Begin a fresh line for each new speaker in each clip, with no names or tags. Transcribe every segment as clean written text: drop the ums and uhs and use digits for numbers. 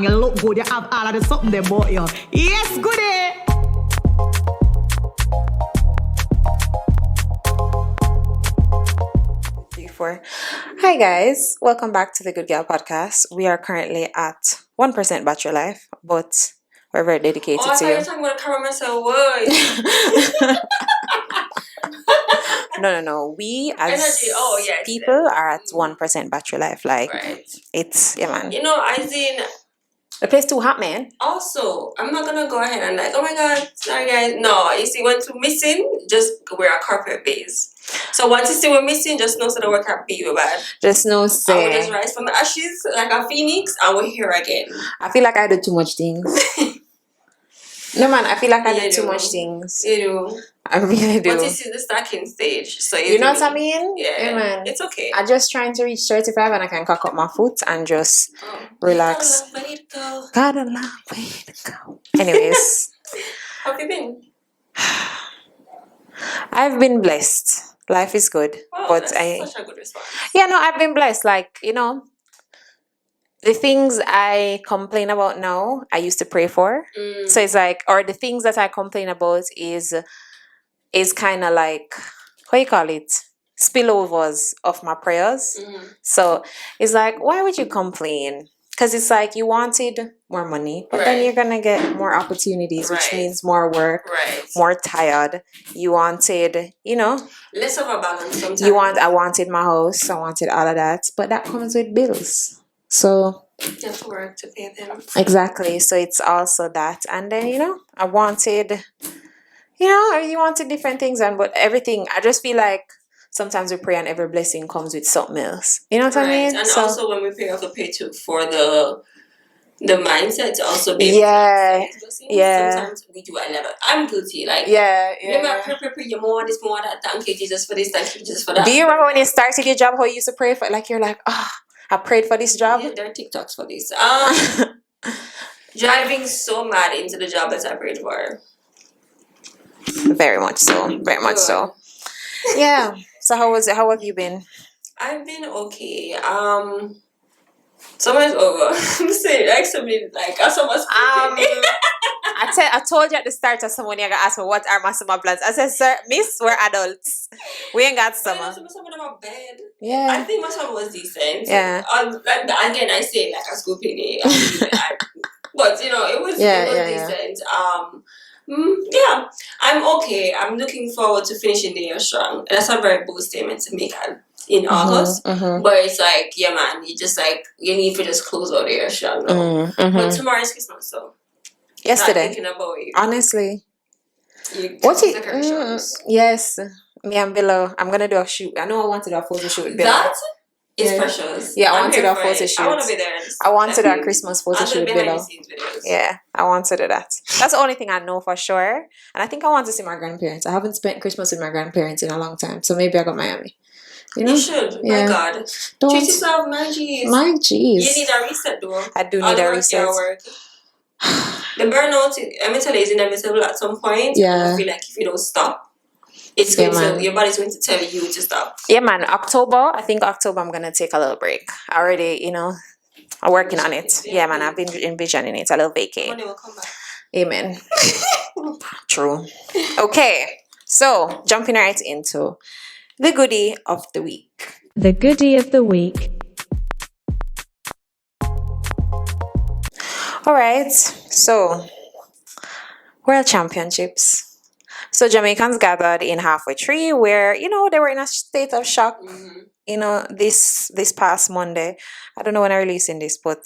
You look good, you have all of the something they bought you. Yes, goodie!
Hi guys, welcome back to the Goodgal podcast. We are currently at 1% battery life, but we're very dedicated to you.
I thought you were talking about camera myself. What?
No. We as
Energy.
people are at 1% battery life. Like,
right.
It's, yeah, man.
You know, I seen.
The place too hot, man.
Also, I'm not gonna go ahead and like, oh my god, sorry guys. No, you see, when to missing, just wear a carpet base. So once you see we're missing, just know so the work can't be you bad.
Just no
I will
say.
just rise from the ashes like a phoenix, and we're here again.
I feel like I do too much things. No, man, I feel like I do too much things.
You do.
I really do.
But this is the stacking stage, so
you know what I mean?
Yeah,
man.
It's okay.
I'm just trying to reach 35 and I can cock up my foot and just relax. Got a long way to go. Anyways.
How have you been?
I've been blessed. Life is good.
Oh,
but
that's such a good response.
Yeah, no, I've been blessed. Like, you know, the things I complain about now, I used to pray for. So it's like, or the things that I complain about is kind of like, what you call it? Spillovers of my prayers. So it's like, why would you complain? Because it's like you wanted more money, but then you're gonna get more opportunities, which means more work, more tired. You wanted, you know,
less of a balance sometimes.
I wanted my house, I wanted all of that, but that comes with bills. So
you have to work to pay them.
Exactly. So it's also that, and then you wanted different things, but everything. I just feel like sometimes we pray and every blessing comes with something else. You know what I mean?
And also when we pray, also pay too for the mindset to also be sometimes we do a lot. I'm guilty. Like remember pray you more this more that. Thank you Jesus for this. Thank you Jesus for that.
Do you remember when you started your job how you used to pray for? Like you're like, I prayed for this job.
Yeah, there are TikToks for this. Driving so mad into the job that I prayed for.
Very much so. Very much so. Yeah. So how was it? How have you been?
I've been okay. Summer's over. I'm saying like somebody like summer's
I told you at the start of someone you got asked me what are my summer plans. I said, sir, miss, we're adults. We ain't got summer.
Some of them are bad.
Yeah.
I think my summer was decent.
Yeah.
Like again, I say like a school penny. But you know, it was decent. Yeah, I'm okay. I'm looking forward to finishing the year strong. That's a very bold statement to make in August. But it's like, yeah, man, you just like you need to just close out the year strong now. But tomorrow is Christmas, so
yesterday.
Not thinking about you.
Honestly. Yes. Me and Billo. I'm gonna do a shoot. I know I wanted to do a photo shoot with Billo.
That is precious.
Yeah, I wanted to do a photo shoot.
I want to be there.
I wanted to do a Christmas photo shoot with Billo.
Yeah,
I want to do that. That's the only thing I know for sure. And I think I want to see my grandparents. I haven't spent Christmas with my grandparents in a long time. So maybe I go Miami. You know?
You should. Yeah. My God. Treat yourself, my G's.
My G's.
You need a reset though.
I do need a reset.
The burnout, I mean, is inevitable at some point.
Yeah.
I feel like if you don't stop, it's going to, your body's going to tell you to stop.
Yeah, man. I think October I'm going to take a little break. I already, I'm working on it. Yeah, man. I've been envisioning it. A little vacay.
Money will come back.
Amen. True. Okay. So, jumping right into the goodie of the week.
The goodie of the week.
All right. So, World Championships. So Jamaicans gathered in Halfway Tree where, they were in a state of shock, this past Monday. I don't know when I'm releasing this, but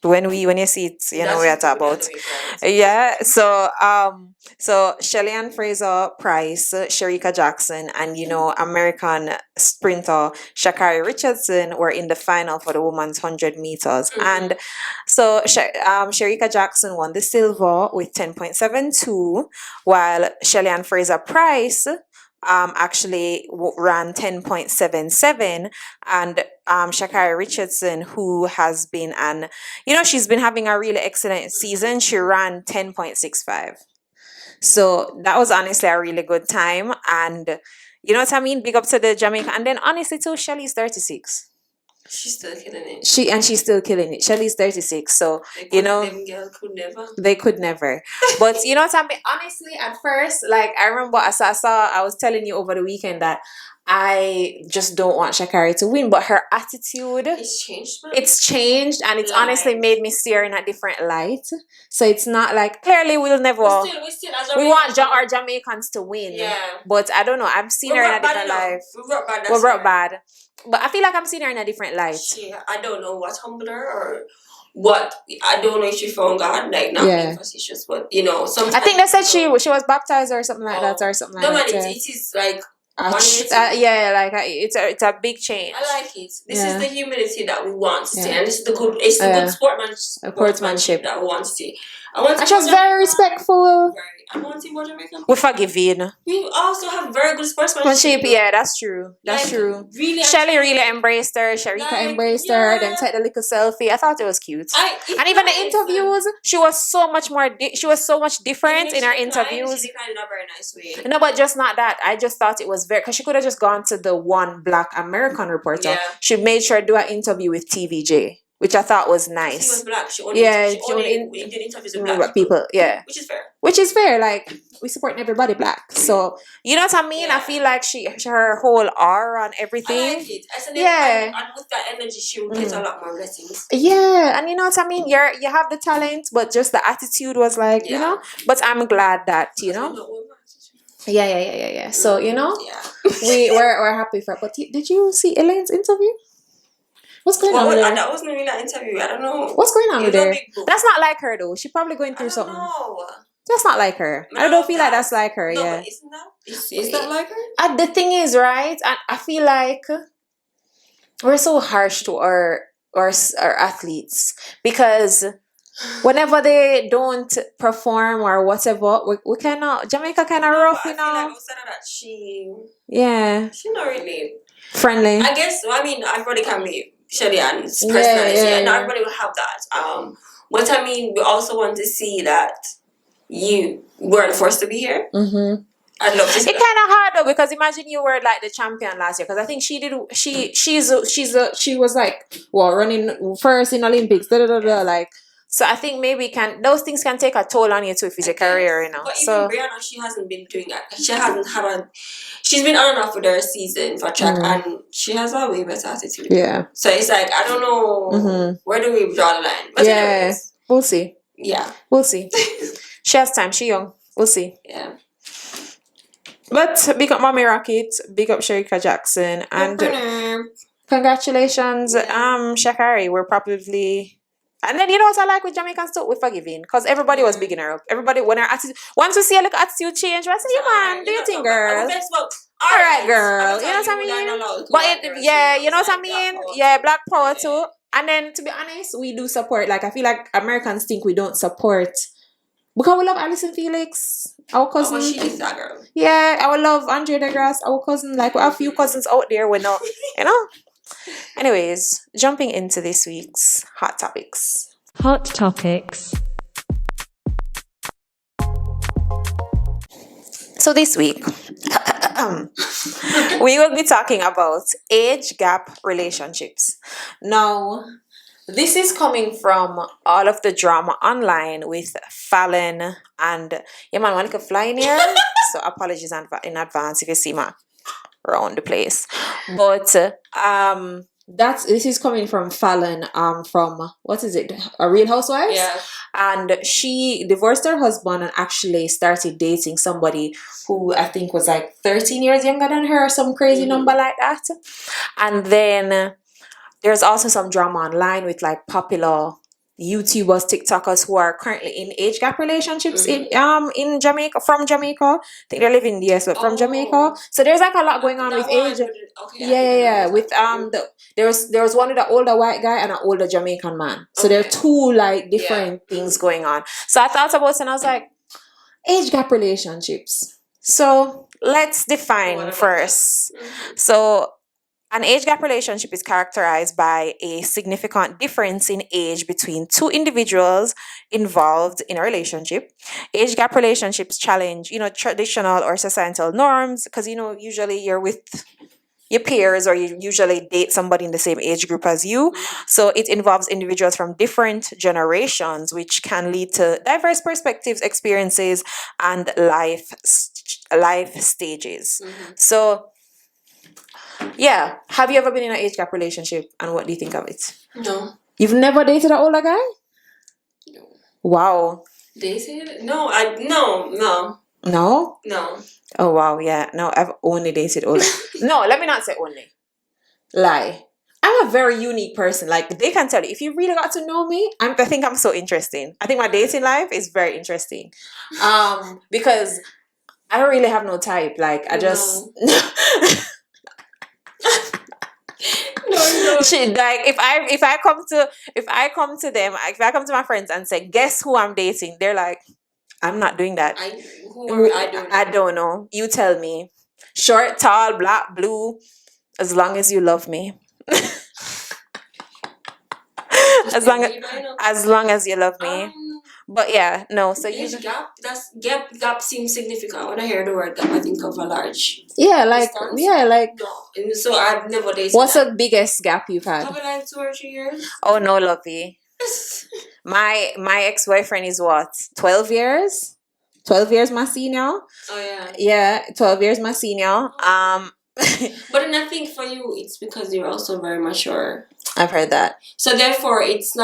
when you see it, we are talking about. Yeah. So Shelly Ann Fraser Price, Sherika Jackson, and American sprinter Sha'Carri Richardson were in the final for the women's 100 meters. And so Sherika Jackson won the silver with 10.72, while Shelly Ann Fraser Price actually ran 10.77, and Sha'Carri Richardson, who has been she's been having a really excellent season, she ran 10.65. So that was honestly a really good time, and you know what I mean, big up to the Jamaica. And then honestly too, Shelly's 36.
She's still killing it.
She's still killing it. Shelly's 36, so you know
them girl could never.
they could never. But you know what I mean? Honestly, at first, like I remember I was telling you over the weekend that I just don't want Shakari to win, but her attitude
It's changed, man.
it's changed, and it's
Like-
honestly made me see her in a different light. So it's not like clearly we'll never
we still as
we want our Jamaicans to win.
Yeah.
But I don't know. I've seen her in a different life. We're brought bad. But I feel like I'm seeing her in a different light.
I don't know what humbled her or what. I don't know if she found God, like not being facetious, but you know, sometimes
I think they said she was baptized or something like that or something like
no,
that.
man, it is like
it's a big change.
I like it. This is the humility that we want to see, and this is the good. It's the good sportsmanship that we want to see.
And she was very respectful.
I want to see more Jamaican.
We're forgiving.
We also have very good sportsmanship.
Yeah, that's true. That's true.
Really,
Shelly really embraced her. Sharika embraced her. Then take the little selfie. I thought it was cute. And even the interviews, she was so much more. She was so much different in her interviews.
She declined in a very nice way.
No, but just not that. I just thought it was very because she could have just gone to the one Black American reporter.
Yeah.
She made sure to do an interview with TVJ, which I thought was nice.
She was Black. She only did interviews with Black
people. Yeah,
which is fair.
Which is fair. Like we support everybody Black. So you know what I mean.
Yeah.
I feel like her whole aura and everything.
I like it. And with that energy, she will get a lot more blessings.
Yeah, and you know what I mean. You have the talent, but just the attitude was like you know. But I'm glad that you know. Yeah. So you know, we're happy for. But did you see Elaine's interview? What's going on with her?
That wasn't really an interview. I don't know.
What's going on with her? That's not like her though. She's probably going through something.
No.
That's not like her. I don't feel like that's like her.
No,
Yeah.
but isn't that? Is that like her?
The thing is, right? I feel like we're so harsh to our athletes because whenever they don't perform or whatever, we cannot. Jamaica kind of rough, you know.
I feel like outside of that, she's not really
friendly.
I guess. I mean, everybody can be Shelly and personality, and not everybody will have that. What I mean, we also want to see that you weren't forced to be here. Mm-hmm. I'd love to see
it kind of hard though because imagine you were like the champion last year because I think she was like running first in Olympics like so I think maybe those things can take a toll on you too if it's a career, you know.
But
so
even Brianna, she hasn't been doing that. She's been on and off with her season for track and she has a way better attitude.
Yeah.
So it's like I don't know where do we draw the line. But anyways,
we'll see.
Yeah.
We'll see. She has time. She young. We'll see.
Yeah.
But big up Mommy Rocket, big up Sharika Jackson, and congratulations, Shakari. We're probably, and then you know what I like with Jamaicans too, we're forgiving because everybody was bigging her up. Everybody when her attitude, once we see a little attitude change, I say, man, do you think, girl? All right, girl. You know what I mean? But you know what I mean? Yeah, Black Power too. And then to be honest, we do support. Like I feel like Americans think we don't support. Because we love Alison Felix, our cousin.
She is that girl.
Yeah, I would love Andre DeGrasse, our cousin. Like, we have a few cousins out there, we know, you know? Anyways, jumping into this week's Hot Topics.
Hot Topics.
So this week, we will be talking about age gap relationships. Now, this is coming from all of the drama online with Fallon and man, one can fly in here. So apologies in advance if you see me around the place. But this is coming from Fallon from what is it? A Real Housewives?
Yeah.
And she divorced her husband and actually started dating somebody who I think was like 13 years younger than her, some crazy number like that. And then there's also some drama online with like popular YouTubers, TikTokers who are currently in age gap relationships in Jamaica, from Jamaica. I think they're living in the US, but from Jamaica. So there's like a lot going on with age. With there was one with an older white guy and an older Jamaican man. So there are two like different things going on. So I thought about it and I was like, age gap relationships. So let's define first. So an age gap relationship is characterized by a significant difference in age between two individuals involved in a relationship. Age gap relationships challenge, traditional or societal norms because, usually you're with your peers, or you usually date somebody in the same age group as you. So it involves individuals from different generations, which can lead to diverse perspectives, experiences, and life stages. So yeah, have you ever been in an age gap relationship, and what do you think of it?
No.
You've never dated an older guy?
No.
Wow.
Dated? No, no.
No?
No.
Oh wow, yeah. No, I've only dated older. No, let me not say only. Lie. I'm a very unique person. Like, they can tell you, if you really got to know me, I think I'm so interesting. I think my dating life is very interesting. Because I don't really have no type. Like, I just
No.
Shit, like if I come to them, if I come to my friends and say, guess who I'm dating, they're like, I'm not doing that. I don't know. You tell me. Short, tall, black, blue, as long as you love me. as long as you love me. But yeah, no. So
age gap. That's gap seems significant. When I hear the word gap, I think of a large. Distance. No. So I've never dated.
What's the biggest gap you've had?
Probably like 2 or 3 years.
Oh no, lovey. My ex-boyfriend is what? 12 years? 12 years my senior.
Oh yeah.
Yeah, 12 years my senior.
But then I think for you, it's because you're also very mature.
I've heard that.
So therefore, it's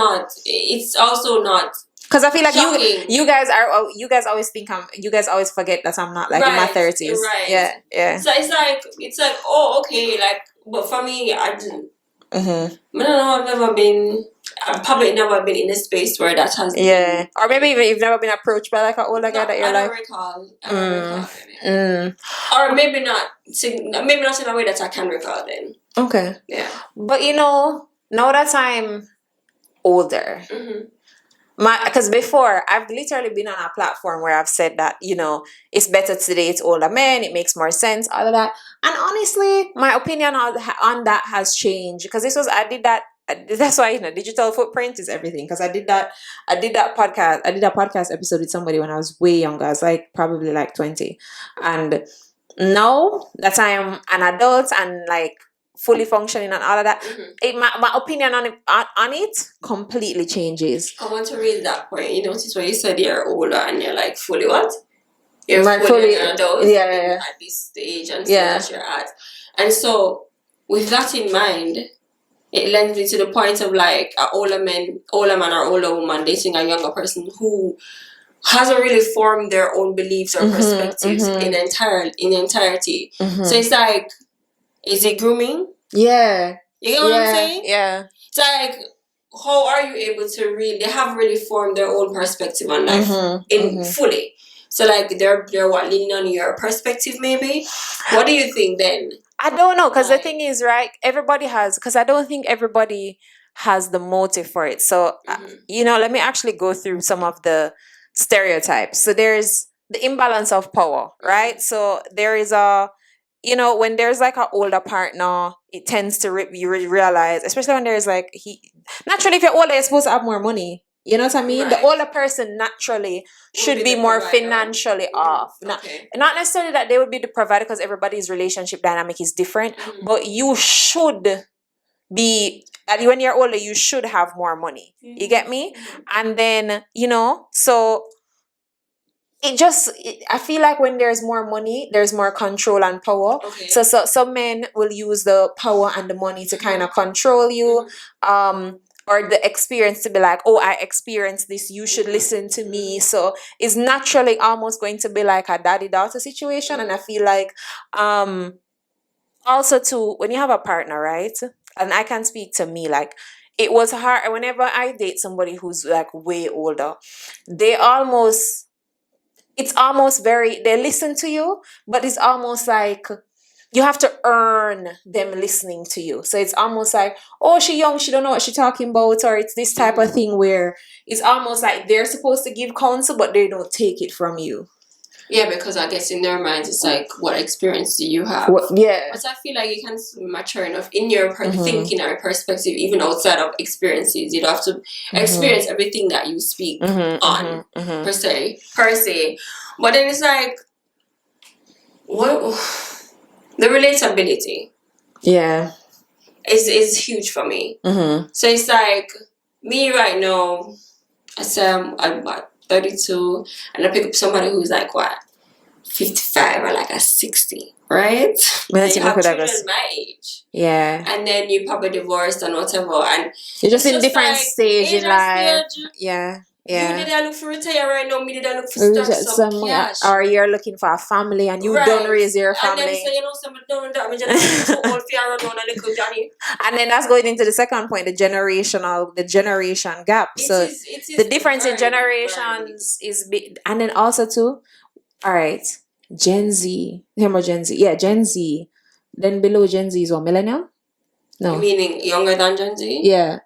also not.
Because I feel like
shocking.
you guys always think you guys always forget that I'm not like in my 30s.
Right.
Yeah.
So it's like, oh, okay, like, but for me, I didn't. I don't know. I've probably never been in a space where that has.
Yeah. Or maybe even you've never been approached by like an older guy that you're like.
I don't recall. Or maybe not. Maybe not in a way that I can recall then.
Okay.
Yeah.
But now that I'm older. Because before, I've literally been on a platform where I've said that, it's better to date older men, it makes more sense, all of that. And honestly, my opinion on that has changed. Because I did that. That's why, digital footprint is everything. Because I did that podcast episode with somebody when I was way younger. I was like probably like 20. And now that I am an adult and like fully functioning and all of that, my opinion on it completely changes.
I want to raise that point. You notice when you said you're older and you're like fully what? You're
like
fully an adult
yeah.
at this stage and that you're at. And so with that in mind, it lends me to the point of like an older man or older woman dating a younger person who hasn't really formed their own beliefs or perspectives in entirety. So it's like, is it grooming?
Yeah.
You know what I'm saying?
Yeah.
It's like, how are you able to they have really formed their own perspective on life fully. So like they're what, leaning on your perspective maybe? What do you think then?
I don't know, because the thing is, right, because I don't think everybody has the motive for it. So, let me actually go through some of the stereotypes. So there's the imbalance of power, right? So there is when there's like an older partner, it tends to you realize, especially when there's like, naturally, if you're older, you're supposed to have more money. You know what I mean?
Right.
The older person naturally should be more financially off. Not necessarily that they would be the provider, because everybody's relationship dynamic is different, but you should be, when you're older, you should have more money. You get me? And then, so I feel like when there's more money, there's more control and power.
Okay.
So some men will use the power and the money to kind of control you, or the experience to be like, oh, I experienced this, you should listen to me. So it's naturally almost going to be like a daddy-daughter situation. And I feel like also too, when you have a partner, right? And I can speak to me, like, it was hard whenever I date somebody who's like way older. They listen to you, but it's almost like you have to earn them listening to you. So it's almost like, oh, she young, she don't know what she's talking about, or it's this type of thing where it's almost like they're supposed to give counsel, but they don't take it from you.
Yeah, because I guess in their minds, it's like, what experience do you have?
Yeah.
But I feel like you can be mature enough in your thinking or perspective, even outside of experiences. You don't have to experience everything that you speak on, per se. But then it's like, what? The relatability.
Yeah.
is huge for me.
Mm-hmm.
So it's like me right now. I say I'm what 32, and I pick up somebody who's like what 55 or like a 60, right?
Man,
And you
I
have
could have
children my age,
Yeah.
and then you probably divorced and whatever, and
You're just
it's
in different
like,
stage in life.
stage,
Yeah.
you
Yeah.
did I look for retire right now, me did I look for
Or
stuff some cash.
or you're looking for a family and you
Right.
don't raise your
And then
family.
say, you know, someone don't that me just too old for around a little Johnny.
And then that's going into the second point, the generation gap. So
It is
the difference in
very,
generations is big. And then also too, all right, Gen Z, him or Gen Z, yeah, Gen Z. Then below Gen Z is what, millennial? No,
meaning younger than Gen Z?
yeah,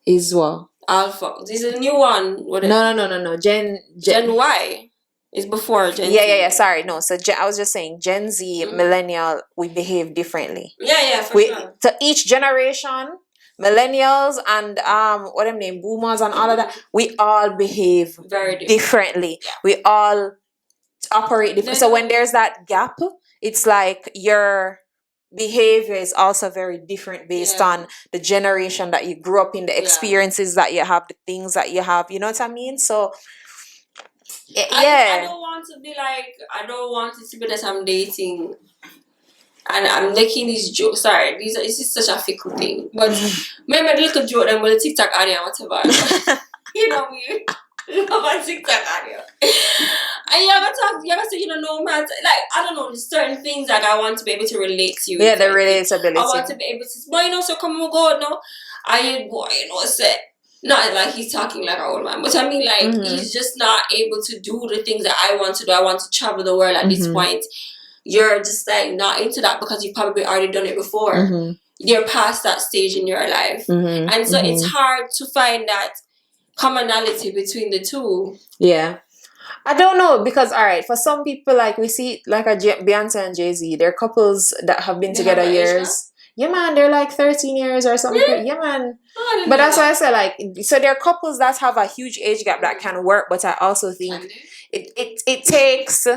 is what?
Alpha. This is a new one. What
No. Gen
Y is before Gen
Yeah,
Z.
yeah. Sorry, no. So I was just saying, Gen Z, millennial, we behave differently.
Yeah, for sure.
So each generation, millennials and what them name, boomers and all of that, we all behave
Very
differently.
Yeah.
We all operate different. So when there's that gap, it's like your behavior is also very different based on the generation that you grew up in, the experiences that you have, the things that you have. You know what I mean? So
I don't want to be like, I don't want it to be that I'm dating and I'm making these jokes. Sorry, this is such a fickle thing. But remember the little joke them with the TikTok audio and whatever. You know me. Love a TikTok audio. And you ever say, you know, no matter, like, I don't know, there's certain things like I want to be able to relate to you.
Yeah, the relatability.
I want to be able to, boy, you know, so come on, go, no. Boy, you know, say, not like he's talking like an old man, but I mean, like, he's just not able to do the things that I want to do. I want to travel the world at this point. You're just like not into that because you've probably already done it before. You're past that stage in your life. And so it's hard to find that commonality between the two.
Yeah. I don't know because, all right, for some people, like we see, like Beyonce and Jay-Z, they're couples that have been together years. Yeah, man, they're like 13 years or something. Really? Yeah, man. Oh, but that's why I say, like, so there are couples that have a huge age gap that can work, but I also think it takes,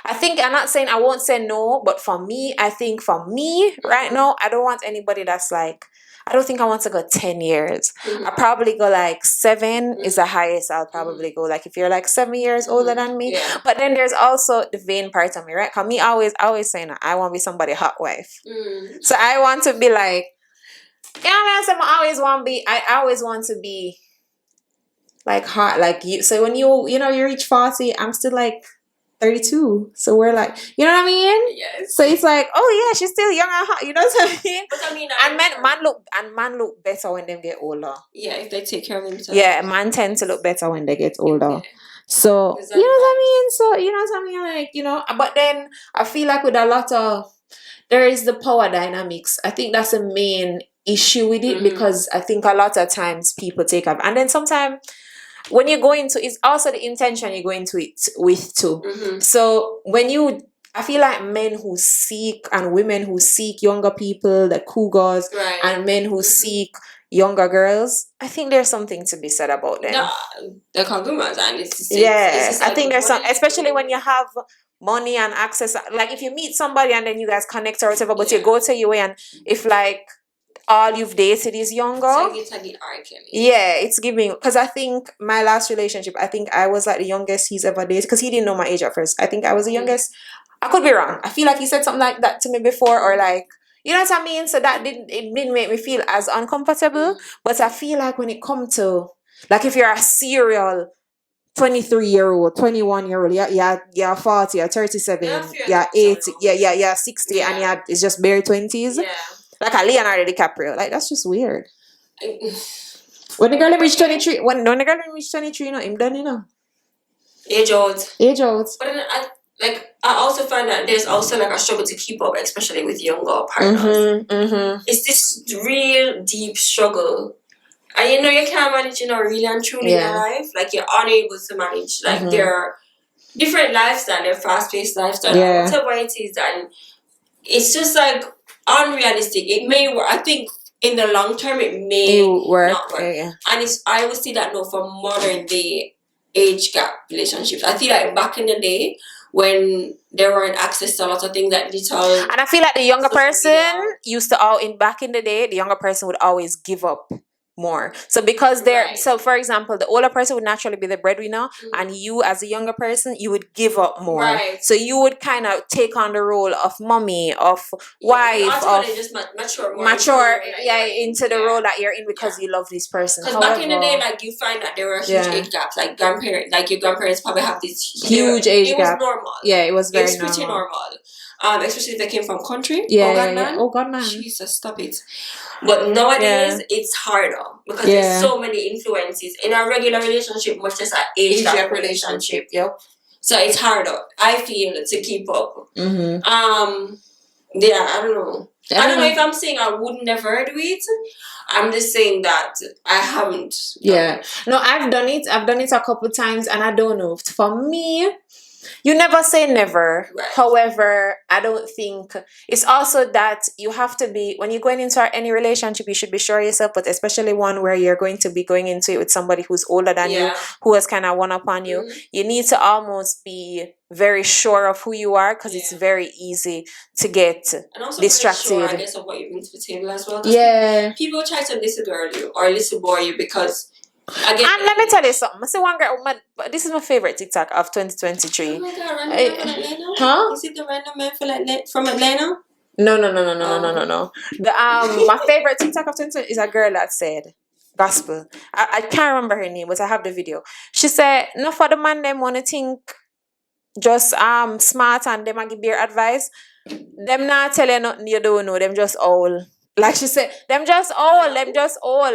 I think, I'm not saying I won't say no, but for me, I think for me right now, I don't want anybody that's like, I don't think I want to go 10 years. I probably go like 7 is the highest I'll probably go. Like if you're like 7 years older than me. Yeah. But then there's also the vain part of me, right? Because me always saying I want to be somebody hot wife. So I want to be like, yeah, man, I always want to be like hot, like you. So when you reach 40, I'm still like 32, so we're like, you know what I mean? Yes. So it's like, oh yeah, she's still young and hot. You know what I mean? But I mean, and man look better when they get older.
Yeah, if they take care of themselves.
Yeah, man tend to look better when they get older. Yeah. So you know what I mean? So you know what I mean? Like but then I feel like with a lot of there is the power dynamics. I think that's the main issue with it because I think a lot of times people take up, and then sometimes. When you go into it's also the intention you go into it with too. So I feel like men who seek and women who seek younger people, the cougars, and men who seek younger girls, I think there's something to be said about them.
No, they're consumers, and
I think there's some, especially when you have money and access. Like if you meet somebody and then you guys connect or whatever, but you go to your way and if like all you've dated is younger. Yeah, it's giving. Because I think my last relationship, I think I was like the youngest he's ever dated. Because he didn't know my age at first. I think I was the youngest. I could be wrong. I feel like he said something like that to me before, or like, you know what I mean? So that didn't make me feel as uncomfortable. But I feel like when it comes to, like if you're a serial 23-year-old, 21-year-old, you're 40, you're 37, you're 80, you're 60, and it's just bare 20s. Yeah. Like a Leonardo DiCaprio. Like, that's just weird. When the girl reach 23, when the girl reach 23, him done,
Age old.
But
then I also find that there's also like a struggle to keep up, especially with younger partners. It's this real deep struggle. And you can't manage, really and truly in your life. Like, you're unable to manage. Like, there are different lifestyle, they're fast-paced lifestyle, whatever it is. And it's just like, unrealistic. It may work. I think in the long term it may work. Not work. Yeah. And I always see that for modern day age gap relationships. I feel like back in the day when there weren't access to a lot of things like digital.
And I feel like the younger
social
person
media.
used to back in the day, the younger person would always give up more. So because
Right.
so for example, the older person would naturally be the breadwinner, and you as a younger person, you would give up more.
Right.
So you would kind of take on the role of mommy, of wife,
you
of
actually just mature
into the role that you're in because you love this person.
Because back in the day, like you find that there were huge age gaps. Like your grandparents probably have this
huge age gap.
It was normal.
Yeah, it was very
pretty normal. Especially if they came from country. Oh God, man. Jesus, stop it. But nowadays, it's harder because there's so many influences in a regular relationship, much as an age gap relationship.
Yep.
So it's harder, I feel, to keep up.
Mm-hmm.
I don't know. I don't know if I'm saying I would never do it. I'm just saying that I haven't.
No, I've done it. I've done it a couple times, and I don't know. For me, you never say never.
Right.
However, I don't think it's also that you have to be, when you're going into any relationship, you should be sure of yourself, but especially one where you're going to be going into it with somebody who's older than you, who has kind of one up on you.
Mm-hmm.
You need to almost be very sure of who you are, because it's very easy to get
and also
distracted.
Sure, I guess, of what you bring to the table as well.
Yeah.
People try to listen girl you or listen boy you because. Again,
and let me tell you something. I see one girl. This is my favorite TikTok of 2023.
Oh my God, random man from Atlanta?
Huh?
Is it the random man from Atlanta?
No. My favorite TikTok of 2020 is a girl that said gospel. I can't remember her name, but I have the video. She said, "No, for the man them wanna think just smart and them a give their advice. Them not tell you nothing you don't know. Them just all." Like she said, them just all.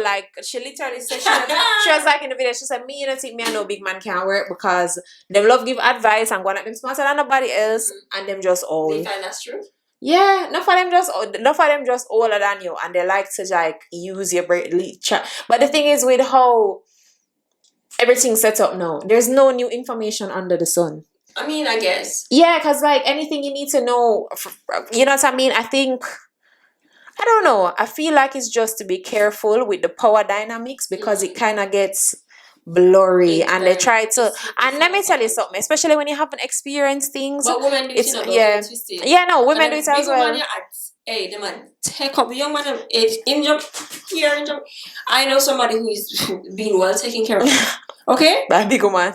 Like she literally said, she was like in the video, she said, "Me, you don't think me and no big man can work because them love give advice and go at them smarter than nobody else, and them just all."
Do you find that's true?
Yeah, not for them just older than you, and they like to like use your brain. But the thing is, with how everything's set up now, there's no new information under the sun.
I mean, I guess.
Yeah, because like anything you need to know, you know what I mean? I don't know. I feel like it's just to be careful with the power dynamics because it kind of gets blurry, and they try to. And let me tell you something, especially when you haven't experienced things.
But women do it, twisted.
Yeah, no, women do it as well.
Hey, the man take up the young man in jump. I know somebody who is being well taken care of. Okay,
by a big woman.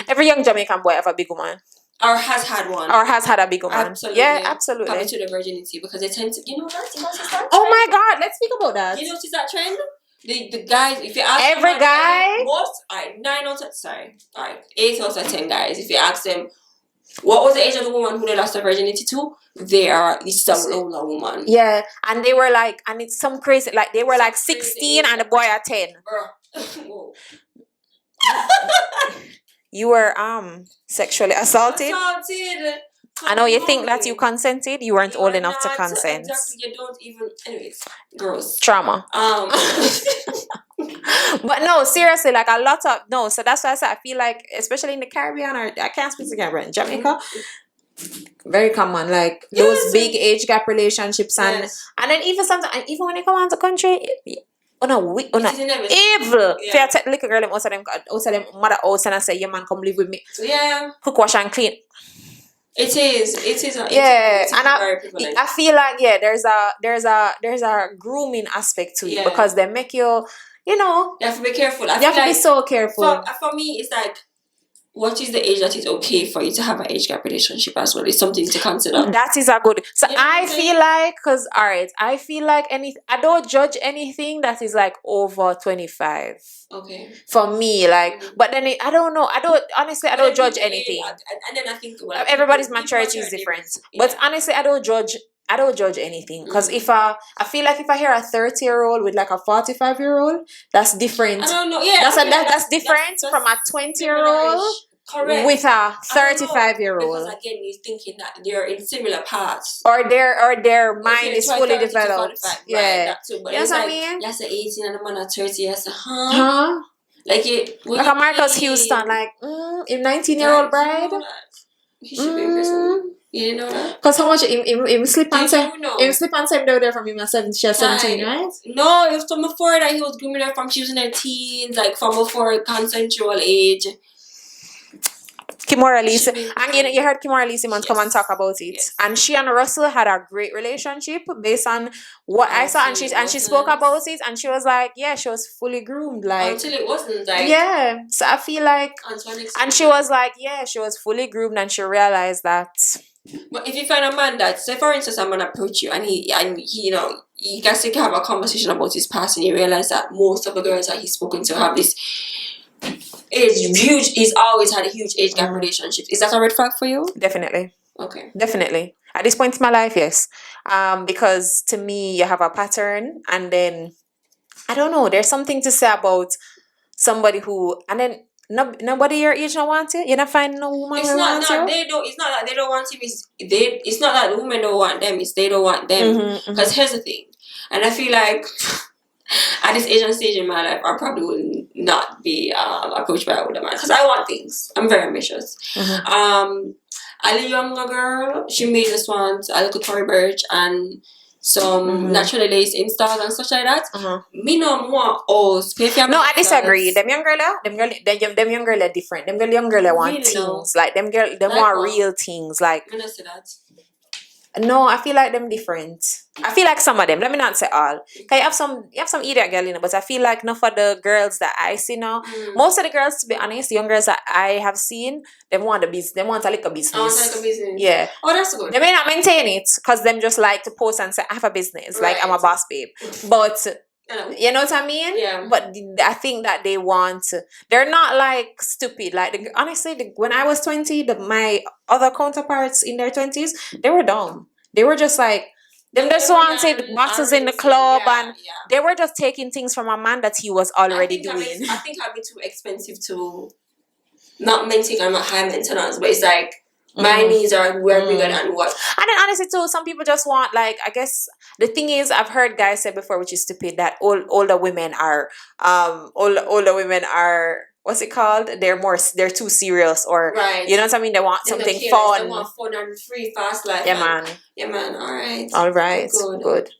Every young Jamaican boy have a big woman.
Or has had one.
Or has had a big woman.
Absolutely.
Yeah, absolutely.
Coming to the virginity because they tend to, you know that?
Oh my God, let's speak about that.
You notice that trend? The guys, if you ask
every guy,
8 out of 10 guys, if you ask them what was the age of the woman who they lost their virginity to, it's some older woman.
Yeah, and they were like, and it's some crazy, like they were like 16 and the boy at 10. You were sexually assaulted. I know you think that you consented. You weren't old enough to consent.
Exactly. You don't even. Anyways, gross.
Trauma. But no, seriously, like a lot of no. So that's why I said I feel like, especially in the Caribbean, or I can't speak to Caribbean, Jamaica, very common. Like those big age gap relationships, and then even sometimes, and even when they come out the country. Evil. If you take the little girl, most of them mother house and I say, "Your man come live with me."
Yeah.
Cook, wash, and clean.
It is.
And I feel like there's a grooming aspect to it because they make you, you have
to be careful.
You have to be so careful.
For me, it's like, what is the age that is okay for you to have an age gap relationship as well? It's something to consider.
That is a good. So I feel like, I feel like I don't judge anything that is like over 25.
Okay.
For me, like, but then I don't know. I don't judge anything.
And then I think
everybody's maturity is different. Yeah. But honestly, I don't judge anything because if I feel like if I hear a 30-year-old with like a 45-year-old, that's different.
I don't know. Yeah,
that's different from a 20-year-old with a 35-year-old.
Because again, you're thinking that they're in similar paths,
or their mind is fully developed. Yeah,
right, that too. But
you know what I mean?
That's an 18 and a man at 30. That's huh? Like
a Marcus Houston, like a 19-year-old bride.
He should be in prison. You didn't know that?
Because how much him slip and say down there from him at 17, right?
No, it was from before that he was grooming her from she was in her teens, like from before consensual age.
Kimora Lee, and you heard Kimora Lee Simmons come and
Yes.
talk about it,
Yes.
and she and Russell had a great relationship based on what I saw, and she spoke about it, and she was like, yeah, she was fully groomed, like
Until it wasn't like
yeah. So I feel like,
Antoine
and she was like, yeah, she was fully groomed, and she realized that.
But if you find a man that, say for instance, a man approach you and he you know, you guys can have a conversation about his past and you realize that most of the girls that he's spoken to have this he's always had a huge age gap relationship. Is that a red flag for you?
Definitely.
Okay.
Definitely. At this point in my life, yes. Because to me, you have a pattern, and then I don't know. There's something to say about somebody who, and then nobody your age don't want you. You don't find no woman
It's
who
not
wants
that
you.
they don't. It's not that they don't want him. It's not that the women don't want them. It's they don't want them. Because here's the thing, and I feel like at this age and stage in my life, I probably will not be approached by an older man because I want things. I'm very ambitious. A younger girl, she may just want a little Tory Burch and some naturally laced installs and such like that. Me no more
No, I disagree. Them young girl, them young girl are different. Them young girl want
Really,
things.
no.
Like them want
what?
real things. Like
I'm gonna say that.
no, I feel like them different. I feel like some of them. Let me not say all. Cause you have some idiot girl in it, but I feel like enough of the girls that I see now. Most of the girls, to be honest, young girls that I have seen, them want the business. Them want a little business.
I want like a business.
Yeah.
Oh, that's good.
They may not maintain it because them just like to post and say I have a business, like I'm a
Right.
boss babe. But
Yeah.
you know what I mean?
Yeah.
But I think that they want. They're not like stupid. Like honestly, when I was 20, my other counterparts in their 20s, they were dumb. They were just like them. Just wanted boxes in the club, and they were just taking things from a man that he was already doing.
I think I'd be too expensive to not maintain. I'm not high maintenance, but it's like my needs are way bigger than what.
And then honestly too, some people just want, like, I guess the thing is, I've heard guys say before, which is stupid, that older women are what's it called? They're too serious, or
Right.
you know what I mean? They want
They don't
something
care,
fun.
They want fun and free, fast life.
Yeah, man.
Yeah, man. All right.
All right.
Good.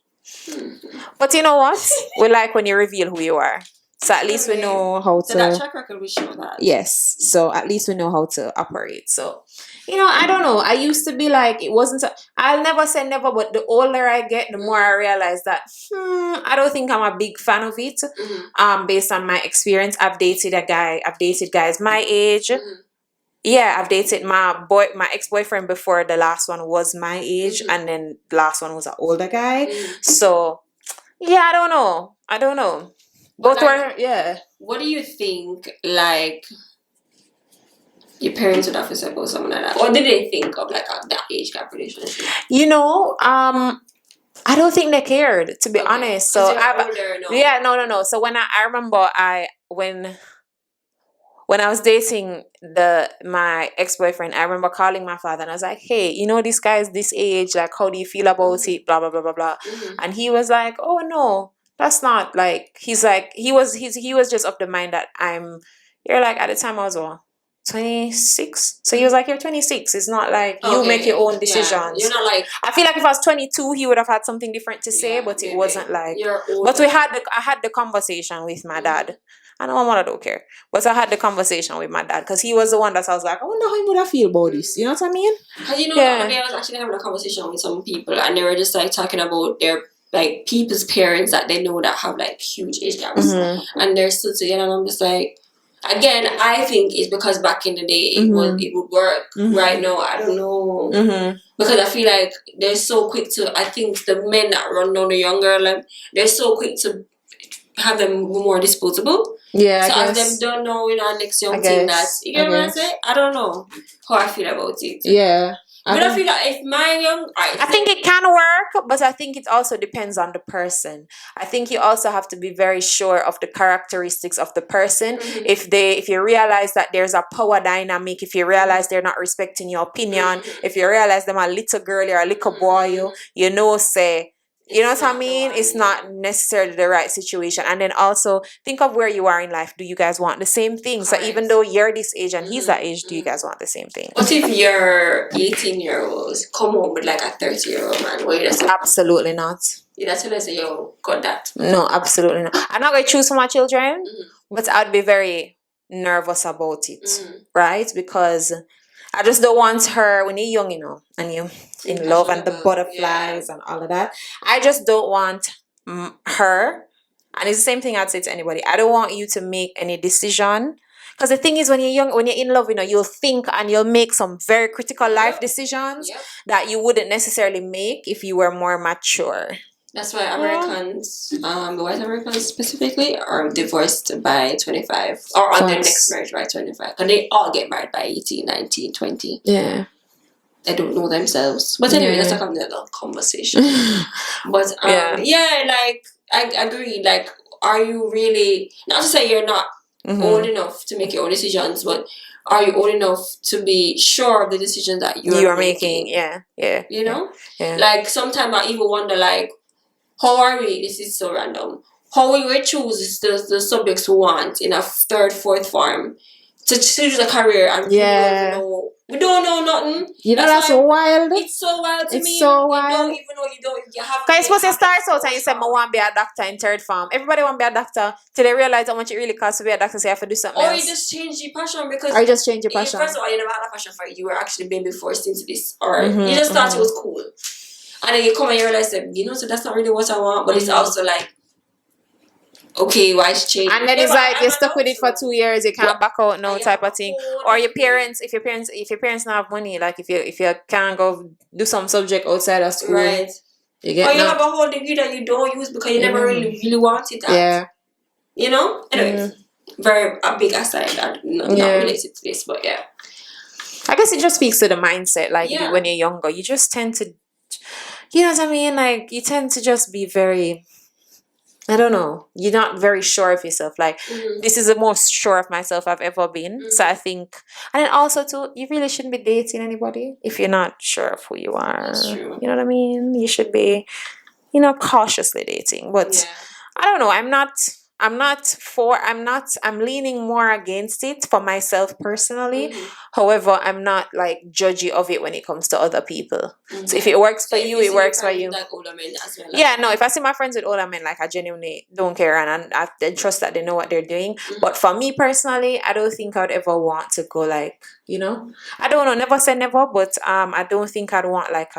But you know what? We like when you reveal who you are. So at least we know how to.
So that track record will show that.
Yes. So at least we know how to operate. So, I don't know. I used to be like, it wasn't. I'll never say never, but the older I get, the more I realize that I don't think I'm a big fan of it. Based on my experience, I've dated guys my age. Yeah, I've dated my ex-boyfriend before the last one was my age, and then the last one was an older guy. So, yeah, I don't know. Both were, yeah.
What do you think, like, your parents would have to say about something like that? What did they think of, like, that age gap relationship?
I don't think they cared, to be honest. So, no. So, when I remember when I was dating my ex-boyfriend, I remember calling my father and I was like, hey, this guy is this age, like, how do you feel about it? Blah, blah, blah, blah, blah. And he was like, oh, no. That's not like, he's like, he was just of the mind that you're like, at the time I was 26. So he was like, you're 26. It's not like you make your own decisions.
Yeah. You're not like,
I feel like if I was 22, he would have had something different to say, but it wasn't like, but I had the conversation with my dad. I know my mother don't care, but I had the conversation with my dad because he was the one that I was like, I wonder how he would have feel about this. You know what I mean?
Because the other day I was actually having a conversation with some people and they were just like talking about their like people's parents that they know that have like huge age gaps and they're still together, and I'm just like, again, I think it's because back in the day it would work. Right now I don't know, because I feel like they're so quick to, I think the men that run down the young girl, like, they're so quick to have them more disposable.
Yeah,
so as them don't know, next young thing that, you get what I say? I don't know how I feel about it.
Yeah.
But I feel like if my young...
I think it can work, but I think it also depends on the person. I think you also have to be very sure of the characteristics of the person. If you realize that there's a power dynamic, if you realize they're not respecting your opinion, if you realize them a little girl or a little boy, say... You know what I mean? It's not necessarily the right situation. And then also think of where you are in life. Do you guys want the same thing? So even though you're this age and he's that age, do you guys want the same thing?
What if your 18-year-olds come home with like a 30-year-old man? What you just say?
Absolutely not.
You that's when I say, yo, got that.
No, absolutely not. I'm not going to choose for my children, but I'd be very... nervous about it, right? Because I just don't want her when you're young, and you're in love and the butterflies and all of that. I just don't want her, and it's the same thing I'd say to anybody. I don't want you to make any decision. Because the thing is, when you're young, when you're in love, you'll think and you'll make some very critical life decisions that you wouldn't necessarily make if you were more mature.
That's why Americans, the white Americans specifically, are divorced by 25 or on their next marriage by 25. And they all get married by 18, 19, 20.
Yeah.
They don't know themselves. But anyway, that's like another conversation. But like, I agree. Like, are you really, not to say you're not old enough to make your own decisions, but are you old enough to be sure of the decision that you're making?
Yeah.
You know?
Yeah.
Like, sometimes I even wonder, like, how are we? This is so random. How we will choose the subjects we want in a third, fourth form to choose a career and we don't know nothing.
That's wild.
It's so wild to me.
It's so wild.
You have.
Because you're supposed to start out and you say, I want to be a doctor in third form. Everybody want to be a doctor till they realize how much it really costs to be a doctor, so you have to do something else.
Or you just change your passion because.
Or you just change your passion.
First of all, you never had a passion for it. You were actually being forced into this, or you just thought it was cool. And then you come and you realize that, so that's not really what I want. But it's also like, okay, why change?
And then it's like you're stuck with it for 2 years, you can't back out, type of thing. Or your parents, if your parents don't have money, like if you can't go do some subject outside of school,
right?
You get.
Or you have a whole degree that you don't use because you never really wanted that. Yeah. Anyway, very a big aside that not related to this, but yeah.
I guess it just speaks to the mindset. Like when you're younger, you just tend to. You know what I mean? Like, you tend to just be very, I don't know, you're not very sure of yourself. Like, this is the most sure of myself I've ever been. So I think, and then also too, you really shouldn't be dating anybody if you're not sure of who you are.
That's true.
You know what I mean? You should be, cautiously dating. But I don't know, I'm leaning more against it for myself personally. However, I'm not like judgy of it when it comes to other people. So if it works for you, it works for you.
Like older men as well,
if I see my friends with older men, like, I genuinely don't care, and I trust that they know what they're doing. But for me personally, I don't think I'd ever want to go like, I don't know, never say never, but I don't think I'd want like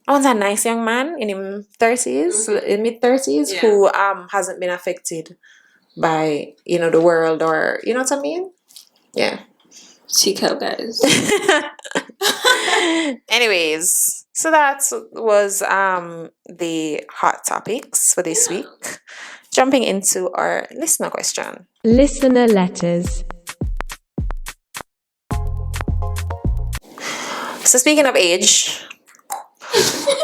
I want a nice young man in his 30s, in mid-30s, who hasn't been affected by, the world, or, you know what I mean? Yeah.
Check out, guys.
Anyways, so that was the hot topics for this week. Jumping into our listener question.
Listener letters.
So speaking of age,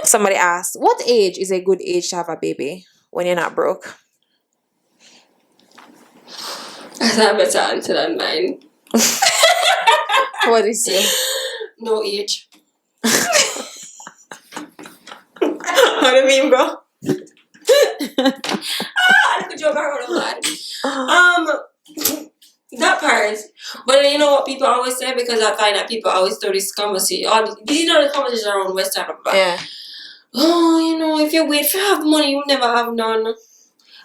somebody asked, what age is a good age to have a baby when you're not broke?
I have a better answer than mine.
What is it?
No age.
What do you mean, bro?
I could joke around a lot. That part. But you know what people always say, because I find that people always throw this conversation. The conversation around West Africa.
Yeah.
Oh, if you wait for have money, you'll never have none.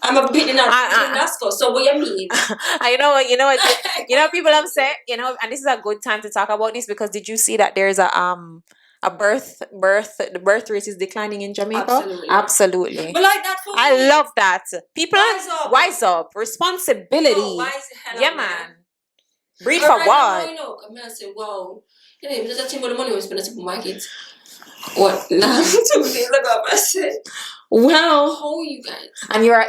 I'm a bit in that So what you mean?
You know what people have said, and this is a good time to talk about this, because did you see that there's the birth rate is declining in Jamaica? Absolutely.
But like that,
I love that. People wise up. Responsibility. Man. Breed for what?
I say, wow. There's a thing about the money we spend at the supermarket. What? 2 days ago, I said,
well,
how are you guys?
And you're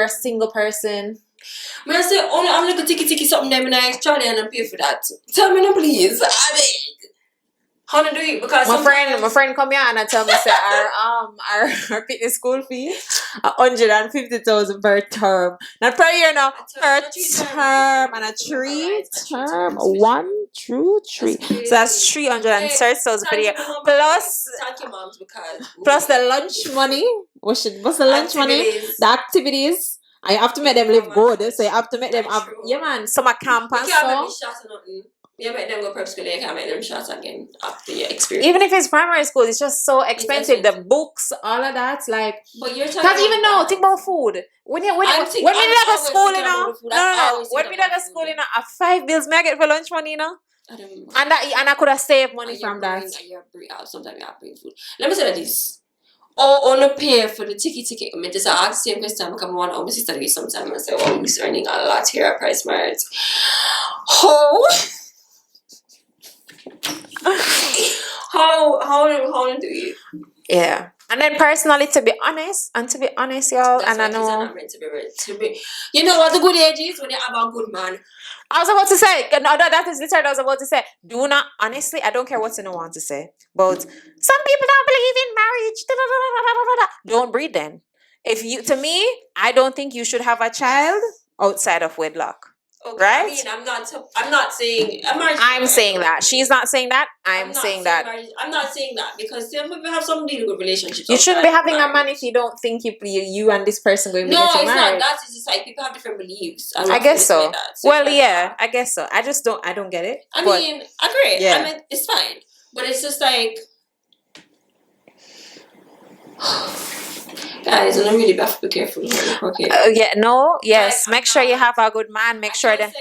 a single person.
I say, I'm like a ticky something there, and I Charlie and I pay for that. Tell me no, please. I beg. How to do it? Because
my friend come here and I tell me say our fitness school fee 150,000 per term. Not per year now, per term, and a 3 term. 1, 2, 3. So that's 330,000 per year. Plus the lunch money. What's the lunch money? The activities. And you have to make them live good. So you have to make them have summer camp and so.
You make them go prep school, you can make them shots again after your experience.
Even if it's primary school, it's just so expensive. The books, all of that, like.
But you're talking
Because even now,
about
think about food. When we go school, you know, no. When we go school, you know, 5 bills, may I get for lunch money, you know?
I don't know.
And I could have saved money from that.
Sometimes you have to bring food. Let me say this. Or on a pay for the ticket. I mean, just ask the same question because I want to my sister to sometimes and say, oh, we're earning a lot here at Price Mart. How do you?
Yeah. And then personally, to be honest, y'all,
That's
and I
why kids
know.
are not meant to be. You know what the good age is when you have a good man.
I was about to say, no, that is literally what I was about to say. Do not, honestly, I don't care what anyone wants to say, but some people don't believe in marriage. Da, da, da, da, da, da, da. Don't breed then. To me, I don't think you should have a child outside of wedlock.
Okay,
right?
I mean, I'm not saying.
I'm saying that. She's not saying that. I'm saying that.
I'm not saying that because some people have some really good relationships.
You shouldn't be having a man if you don't think you and this person going to be getting married.
No, it's not. That's just like people have different beliefs.
I guess so. Well, yeah, I guess so. I don't get it.
I mean, agree.
Yeah.
I mean, it's fine, but it's just like. Guys, and I'm really bad to be careful. Okay.
Yes. Make sure you have a good man. Make sure that.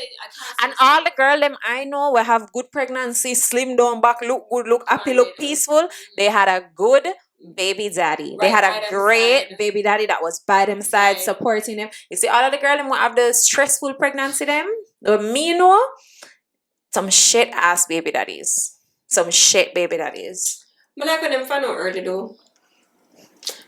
And all the girls them I know will have good pregnancy, slim down back, look good, look happy, look peaceful. They had a good baby daddy. They had a great baby daddy that was by them side supporting them. You see, all of the girls them will have the stressful pregnancy them. Me know some shit ass baby daddies. Some shit baby daddies.
But like when them find out early though.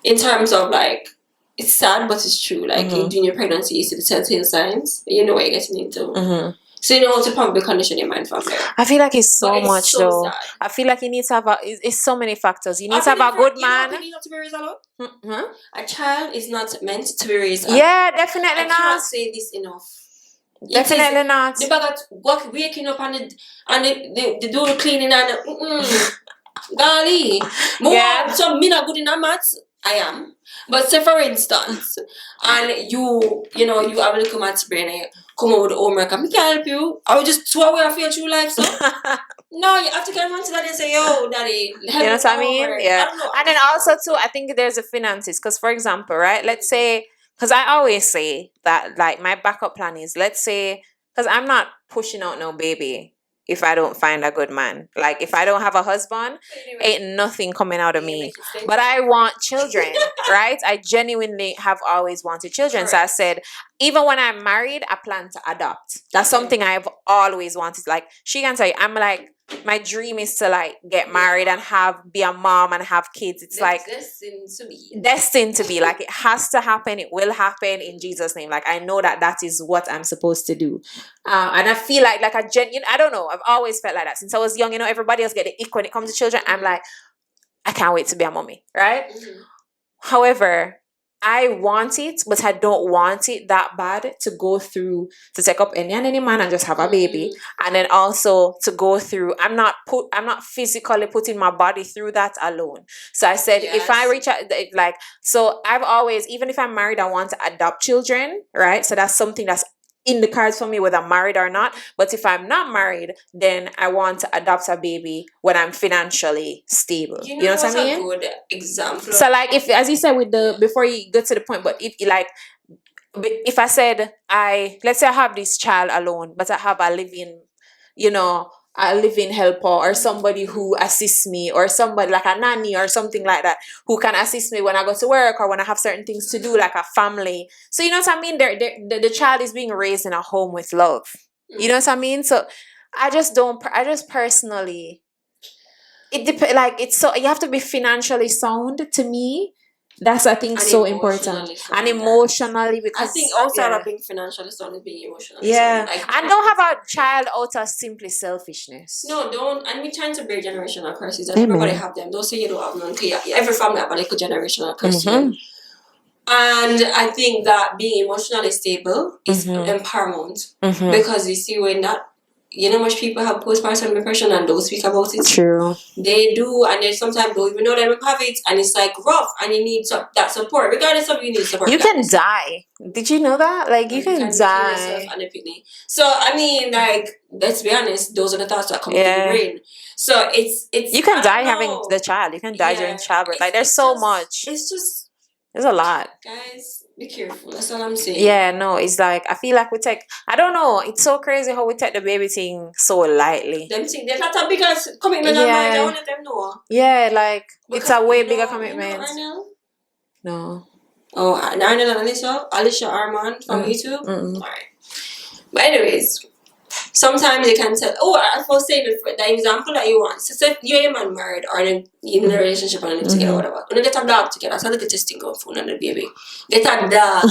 In terms of like, it's sad, but it's true. Like during your pregnancy, you see the telltale signs. You know what you're getting into. So you know how to probably condition your mind for it.
I feel like it's so much though. Sad. I feel like you need to have it's so many factors. You need to have a good man.
You not to be raised alone. A child is not meant to be raised alone.
Yeah, definitely not.
I can't say this enough.
Definitely not.
The bag of waking up and the do the cleaning and golly. Yeah. So me not good in that maths. I am. But say for instance, and you have a little maths brain and you come over with the homework and me can help you. I will just throw away and feel through life, so. No, you have to get on to daddy and say, yo, daddy, help me.
You know what I mean? Yeah. And then also too, I think there's the finances. Because for example, right, let's say, because I always say that like my backup plan is, let's say, because I'm not pushing out no baby if I don't find a good man. Like, if I don't have a husband, ain't nothing coming out of me. But I want children, right? I genuinely have always wanted children. So I said, even when I'm married, I plan to adopt. That's something I've always wanted. Like, she can tell you, I'm like, my dream is to like get married and be a mom and have kids. It's like destined to be. Like, it has to happen. It will happen in Jesus' name. Like, I know that is what I'm supposed to do. And I feel like I don't know. I've always felt like that since I was young. You know, everybody else get the ick when it comes to children. I'm like, I can't wait to be a mommy, right? However, I want it, but I don't want it that bad to go through to take up any man and just have a baby, and then also to go through. I'm not physically putting my body through that alone. So I said, if I reach out, like, so I've always, even if I'm married, I want to adopt children, right? So that's something that's in the cards for me, whether I'm married or not. But if I'm not married, then I want to adopt a baby when I'm financially stable. You know what I mean?
A good example.
So like, if, as you said with before you get to the point, but if I said let's say I have this child alone, but I have a living helper or somebody who assists me, or somebody like a nanny or something like that who can assist me when I go to work or when I have certain things to do, like a family. So you know what I mean? The child is being raised in a home with love. You know what I mean? So I just personally, it depends. Like, it's so, you have to be financially sound to me. That's, I think, so important. And emotionally, because
I think also out of being financially sound is being emotionally
sound.
Like,
and don't have a child out of simply selfishness.
No, don't. And we're trying to break generational curses. And everybody have them. Don't say you don't have none. Every family have a little generational curse. And I think that being emotionally stable is paramount. Because you see, when that you know, much people have postpartum depression and don't speak about it.
True.
They do, and they sometimes don't even know they have it, and it's like rough, and you need that support, regardless of you need support.
You can die. Did you know that? Like you can
kill
die.
yourself and a picnic. So I mean, like, let's be honest, those are the thoughts that come into the brain. So it's
you can die having the child. You can die during childbirth. Like there's so much.
It's just
there's a lot.
Guys, be careful. That's all I'm saying.
Yeah, no, it's like I feel like we take. I don't know. It's so crazy how we take the baby thing so lightly.
Them thing, there's not a bigger commitment on marriage. I want to let them know.
Yeah, like
Because
it's a way bigger commitment.
No.
No.
Oh, Arnell and Alicia Armand from YouTube. Alright. But anyways, sometimes they can tell. Oh, I was saying the example that you want. So if you and a man married or in a relationship and live together, whatever. When you get a dog together, so look at this thing of phone and the baby. Get a dog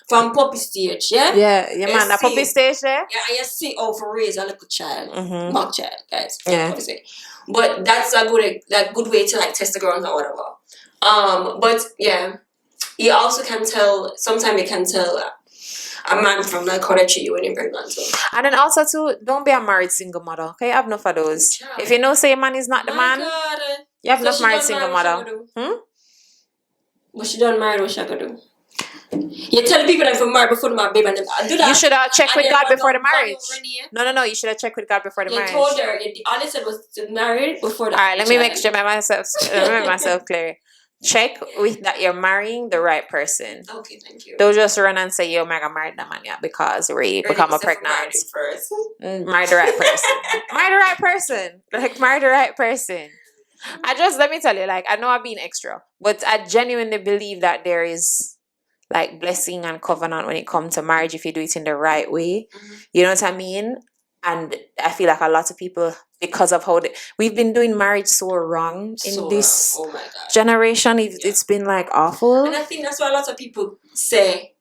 from puppy stage, yeah?
Yeah, man, the puppy stage there.
Yeah, and you see how for raise a little child, mock child, guys.
Yeah.
But that's a good way to like test the ground or whatever. But yeah. You also can tell, sometimes you can tell a man from like how they treat you when you're pregnant. So.
And then also too, don't be a married single mother. Okay, have enough of those. Yeah. If you know say a man is not the man, God. You have enough married single mother.
But she done married, what she gonna do? You tell people that if I'm married before my baby and do that.
You should have checked with God before the marriage. No, you should have checked with God before the marriage.
You told her, all they said was to married before the
Alright, let me make myself clear. Check with that you're marrying the right person.
Okay, thank you.
Don't just run and say you're mega married that man yet because we become a pregnant. Marry the right person. Marry the right person. Like marry the right person. Let me tell you, like I know I've been extra, but I genuinely believe that there is like blessing and covenant when it comes to marriage if you do it in the right way. You know what I mean? And I feel like a lot of people, because of how we've been doing marriage so wrong in this generation, it's been like awful.
And I think that's why a lot of people say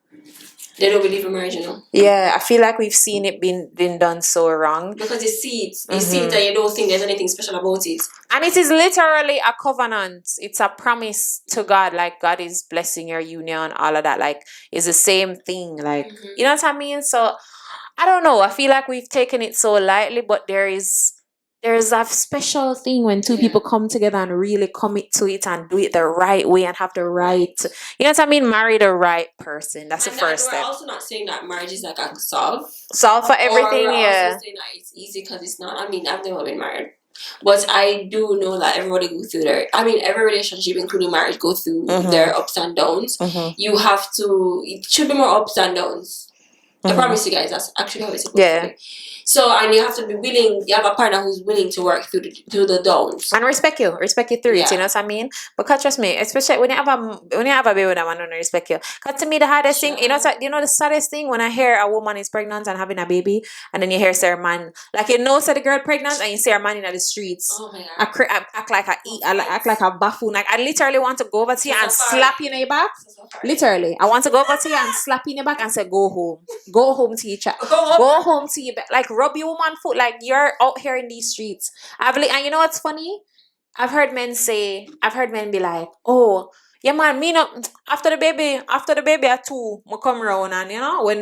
they don't believe in marriage, you know.
Yeah, I feel like we've seen it been done so wrong.
Because you see it and you don't think there's anything special about it.
And it is literally a covenant. It's a promise to God, like God is blessing your union, all of that. Like it's the same thing. Like you know what I mean? So I don't know. I feel like we've taken it so lightly, but there's a special thing when two people come together and really commit to it and do it the right way and have the right, you know what I mean? Marry the right person. That's the first step.
We're also not saying that marriage is like a solve
for everything.
Or we're also saying that it's easy because it's not. I mean, I've never been married, but I do know that everybody goes through every relationship, including marriage, go through their ups and downs. You have to. It should be more ups and downs. I promise you guys, that's actually how it's supposed to be. So, and you have to be willing, you have a partner who's willing to work through the downs.
And respect you through it, you know what I mean? Because trust me, especially when you have a baby with a man who don't respect you. Because to me, the hardest thing, you know the saddest thing when I hear a woman is pregnant and having a baby, and then you hear say her man, like you know say the girl pregnant, and you see her man in the streets.
Oh my God.
I act like a buffoon. Like I literally want to go over to you and slap you in your back. Literally. I want to go over to you and slap you in your back and say, go home. Go home to your child. Go home to your bed. Like rub your woman foot. Like you're out here in these streets. And you know what's funny? I've heard men be like, oh, yeah man, me not after the baby at 2, I come around and you know when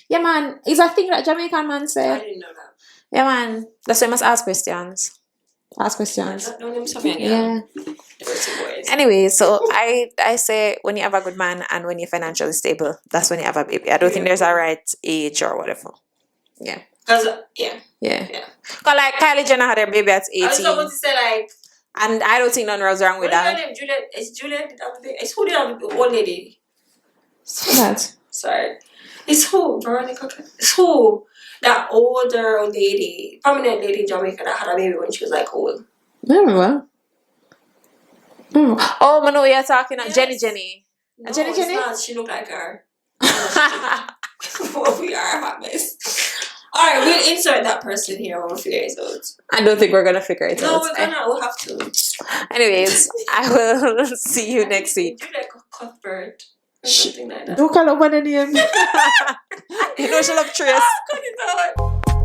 yeah man, it's a thing that Jamaican man say.
I didn't know that.
Yeah man. That's why you must ask questions. Yeah. Anyway, so I say when you have a good man and when you're financially stable, that's when you have a baby. I don't think there's a right age or whatever. Yeah. Cause Cause like Kylie Jenner had her baby at 18. I was
supposed to say like,
and I don't think nothing was wrong with that.
Juliet. It's who did have the old lady?
What?
Sorry. It's who? Veronica. It's who? That older lady, prominent lady in Jamaica that had a baby when she was like old.
Oh, I know you're talking about Jenny.
No,
Jenny?
Not. She looked like her. We are a hot mess. Alright, we'll insert that person here when we figure it out.
I don't think we're gonna figure it out.
No, we'll have to.
Anyways, I will see you next week.
Do like a Cuthbert or something like that.
Don't call up my name. You know she'll have Trace.
Cut it out.